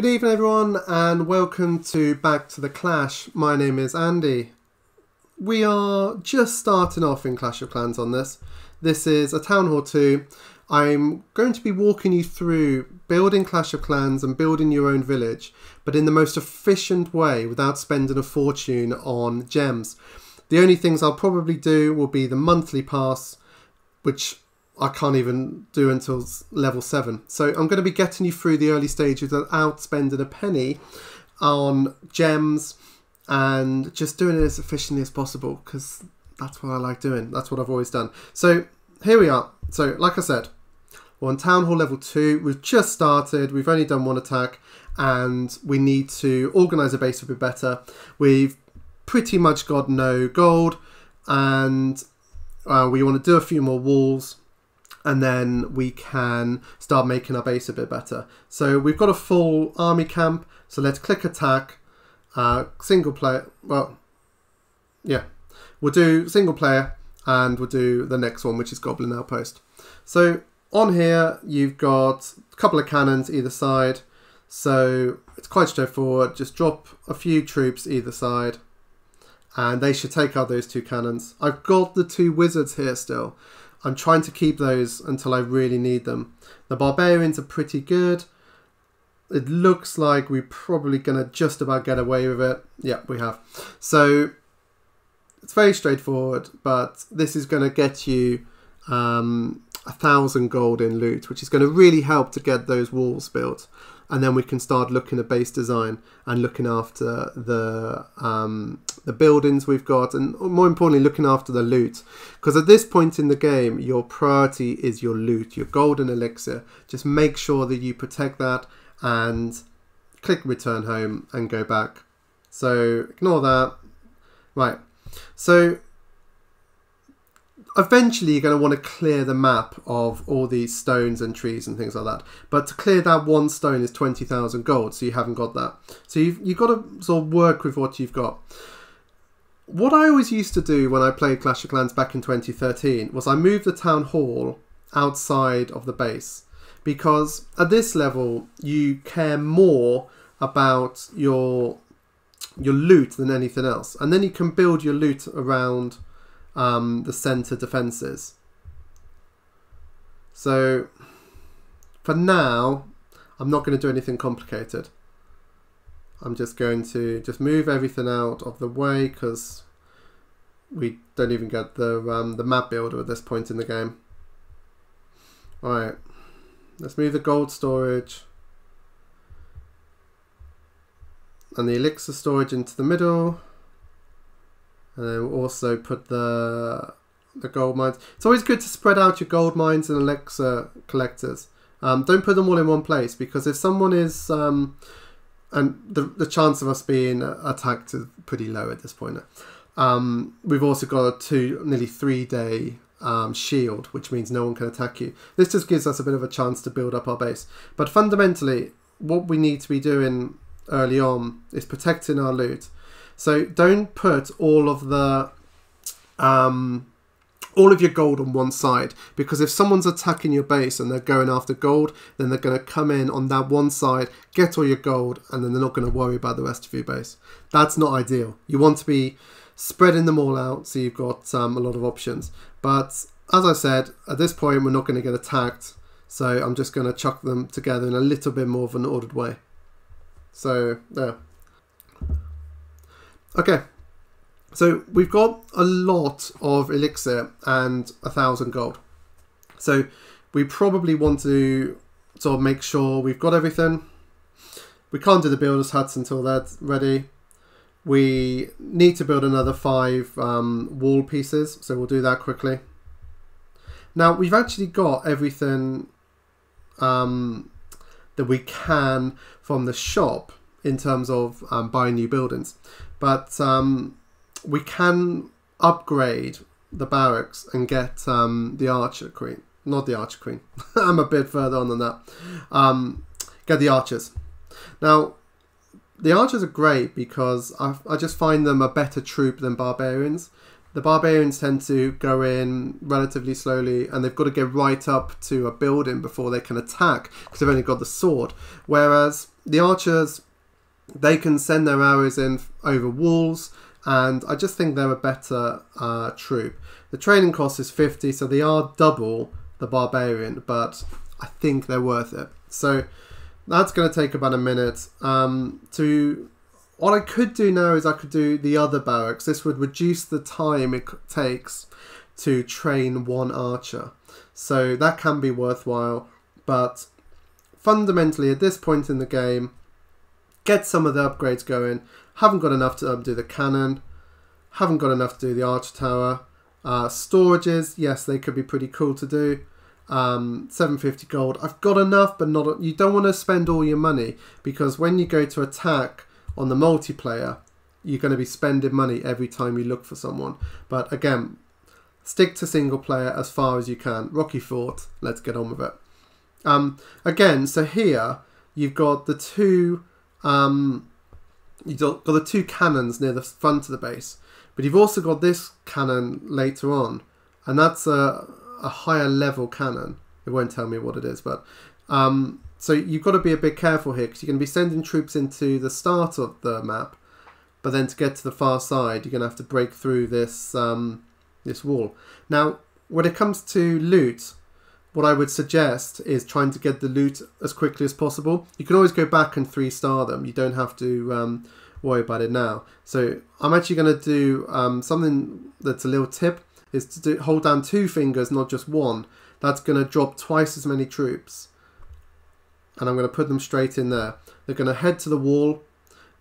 Good evening everyone and welcome to Back to the Clash. My name is Andy. We are just starting off in Clash of Clans on this. This is a Town Hall 2. I'm going to be walking you through building Clash of Clans and building your own village, but in the most efficient way without spending a fortune on gems. The only things I'll probably do will be the monthly pass, which I can't even do until level 7. So I'm going to be getting you through the early stages without spending a penny on gems and just doing it as efficiently as possible, because that's what I like doing. That's what I've always done. So here we are. So like I said, we're on Town Hall level 2. We've just started. We've only done one attack and we need to organise a base a bit better. We've pretty much got no gold and we want to do a few more walls, and then we can start making our base a bit better. So we've got a full army camp, so let's click attack, single player, well, yeah, we'll do single player and we'll do the next one, which is Goblin Outpost. So on here, you've got a couple of cannons either side, so it's quite straightforward. Just drop a few troops either side and they should take out those 2 cannons. I've got the 2 wizards here still. I'm trying to keep those until I really need them. The barbarians are pretty good. It looks like we're probably going to just about get away with it. Yeah, we have. So it's very straightforward, but this is going to get you 1,000 gold in loot, which is going to really help to get those walls built. And then we can start looking at base design and looking after the buildings we've got, and more importantly looking after the loot, because at this point in the game your priority is your loot, your golden elixir. Just make sure that you protect that and click return home and go back. So ignore that. Right, so eventually you're going to want to clear the map of all these stones and trees and things like that. But to clear that one stone is 20,000 gold, so you haven't got that. So you've got to sort of work with what you've got. What I always used to do when I played Clash of Clans back in 2013 was I moved the Town Hall outside of the base, because at this level you care more about your loot than anything else. And then you can build your loot around the center defenses. So for now I'm not going to do anything complicated. I'm just going to just move everything out of the way, because we don't even get the map builder at this point in the game. Alright, let's move the gold storage and the elixir storage into the middle. And then we'll also put the gold mines. It's always good to spread out your gold mines and elixir collectors. Don't put them all in one place, because if someone is... and the chance of us being attacked is pretty low at this point. We've also got a nearly 3-day shield, which means no one can attack you. This just gives us a bit of a chance to build up our base. But fundamentally, what we need to be doing early on is protecting our loot. So don't put all of your gold on one side, because if someone's attacking your base and they're going after gold, then they're going to come in on that one side, get all your gold, and then they're not going to worry about the rest of your base. That's not ideal. You want to be spreading them all out so you've got a lot of options. But as I said, at this point we're not going to get attacked, so I'm just going to chuck them together in a little bit more of an ordered way. So there. Okay, so we've got a lot of elixir and 1,000 gold. So we probably want to sort of make sure we've got everything. We can't do the builder's huts until that's ready. We need to build another 5 wall pieces, so we'll do that quickly. Now we've actually got everything that we can from the shop in terms of buying new buildings. But we can upgrade the barracks and get the Archer Queen. Not the Archer Queen. I'm a bit further on than that. Get the Archers. Now, the Archers are great because I just find them a better troop than Barbarians. The Barbarians tend to go in relatively slowly and they've got to get right up to a building before they can attack because they've only got the sword. Whereas the archers, they can send their arrows in over walls, and I just think they're a better troop. The training cost is 50, so they are double the barbarian, but I think they're worth it. So that's going to take about a minute. What I could do now is I could do the other barracks. This would reduce the time it takes to train one archer. So that can be worthwhile, but fundamentally at this point in the game, get some of the upgrades going. Haven't got enough to do the cannon. Haven't got enough to do the archer tower. Storages, yes, they could be pretty cool to do. 750 gold. I've got enough, but not. You don't want to spend all your money, because when you go to attack on the multiplayer, you're going to be spending money every time you look for someone. But again, stick to single player as far as you can. Rocky Fort, let's get on with it. Again, so here you've got the two cannons near the front of the base, but you've also got this cannon later on, and that's a higher level cannon. It won't tell me what it is, but so you've got to be a bit careful here, because you're going to be sending troops into the start of the map, but then to get to the far side, you're going to have to break through this this wall. Now, when it comes to loot, what I would suggest is trying to get the loot as quickly as possible. You can always go back and 3-star them. You don't have to worry about it now. So I'm actually going to do something that's a little tip, is to hold down 2 fingers, not just one. That's going to drop twice as many troops. And I'm going to put them straight in there. They're going to head to the wall.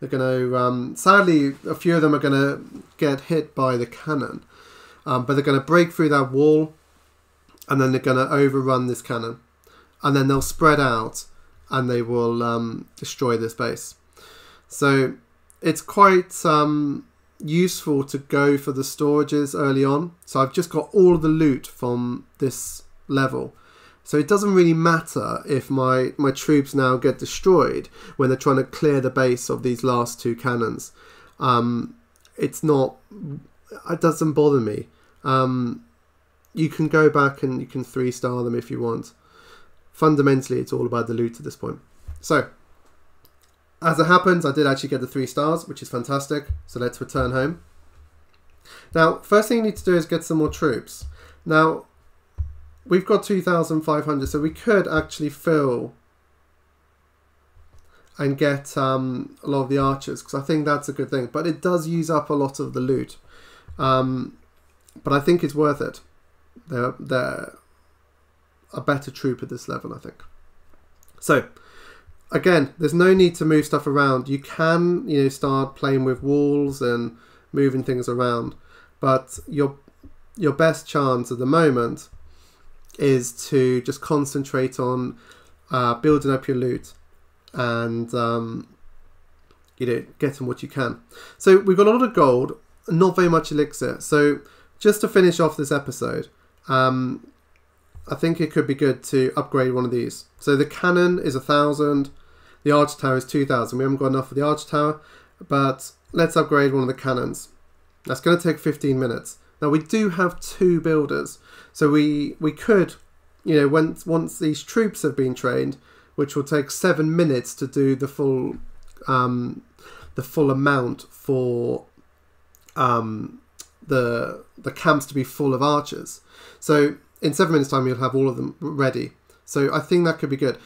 They're going to, sadly, a few of them are going to get hit by the cannon. But they're going to break through that wall, and then they're going to overrun this cannon. And then they'll spread out, and they will destroy this base. So it's quite useful to go for the storages early on. So I've just got all of the loot from this level. So it doesn't really matter if my troops now get destroyed when they're trying to clear the base of these last 2 cannons. It's not... It doesn't bother me. You can go back and you can 3-star them if you want. Fundamentally, it's all about the loot at this point. So, as it happens, I did actually get the 3 stars, which is fantastic. So let's return home. Now, first thing you need to do is get some more troops. Now, we've got 2,500, so we could actually fill and get a lot of the archers, because I think that's a good thing. But it does use up a lot of the loot. But I think it's worth it. They're a better troop at this level, I think. So, again, there's no need to move stuff around. You can, start playing with walls and moving things around, but your best chance at the moment is to just concentrate on building up your loot and getting what you can. So we've got a lot of gold, not very much elixir. So just to finish off this episode, I think it could be good to upgrade one of these. So the cannon is 1,000, the archer tower is 2,000. We haven't got enough for the archer tower, but let's upgrade one of the cannons. That's going to take 15 minutes. Now we do have 2 builders, so we could, once these troops have been trained, which will take 7 minutes to do the full amount for the camps to be full of archers. So in 7 minutes time you'll have all of them ready. So I think that could be good.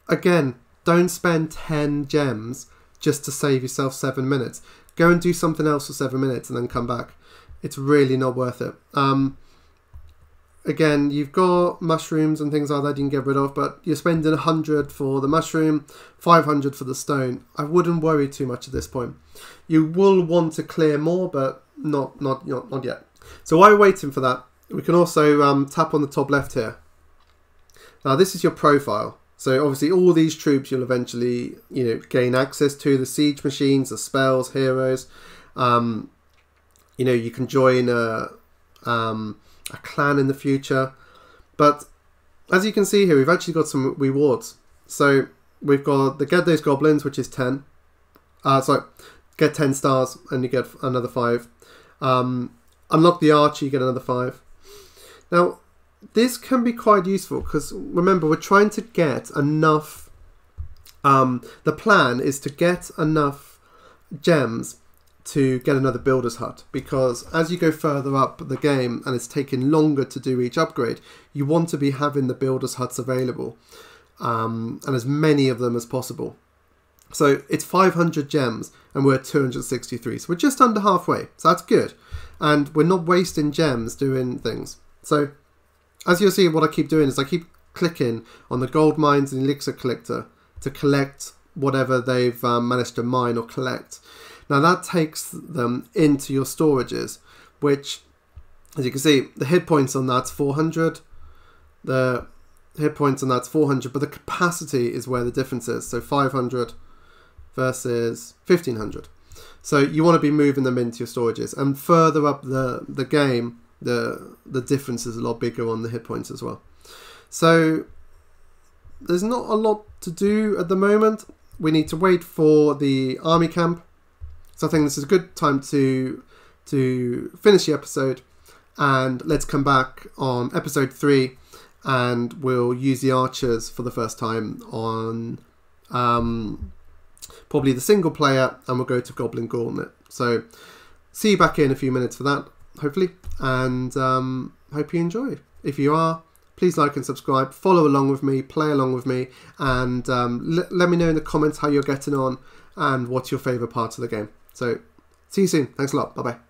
Again, don't spend 10 gems just to save yourself 7 minutes. Go and do something else for 7 minutes and then come back. It's really not worth it. Again, you've got mushrooms and things like that you can get rid of, but you're spending 100 for the mushroom, 500 for the stone. I wouldn't worry too much at this point. You will want to clear more, but not yet. So while we're waiting for that, we can also tap on the top left here. Now this is your profile. So obviously all these troops you'll eventually gain access to, the siege machines, the spells, heroes. You can join a clan in the future. But as you can see here, we've actually got some rewards. So we've got the Get Those Goblins, which is 10. Get 10 stars and you get another 5. Unlock the Archer, you get another 5. Now, this can be quite useful because remember, we're trying to get enough The plan is to get enough gems to get another builder's hut, because as you go further up the game and it's taking longer to do each upgrade, you want to be having the builder's huts available, and as many of them as possible. So it's 500 gems and we're at 263, so we're just under halfway, so that's good, and we're not wasting gems doing things. So as you'll see, what I keep doing is I keep clicking on the gold mines and elixir collector to collect whatever they've managed to mine or collect. Now that takes them into your storages, which, as you can see, the hit points on that's 400. The hit points on that's 400, but the capacity is where the difference is. So 500 versus 1500. So you want to be moving them into your storages, and further up the game, the difference is a lot bigger on the hit points as well. So there's not a lot to do at the moment. We need to wait for the army camp. So I think this is a good time to finish the episode, and let's come back on episode 3 and we'll use the archers for the first time on probably the single player, and we'll go to Goblin Gauntlet. So see you back in a few minutes for that, hopefully, and hope you enjoy. If you are, please like and subscribe, follow along with me, play along with me, and let me know in the comments how you're getting on and what's your favourite parts of the game. So see you soon. Thanks a lot. Bye bye.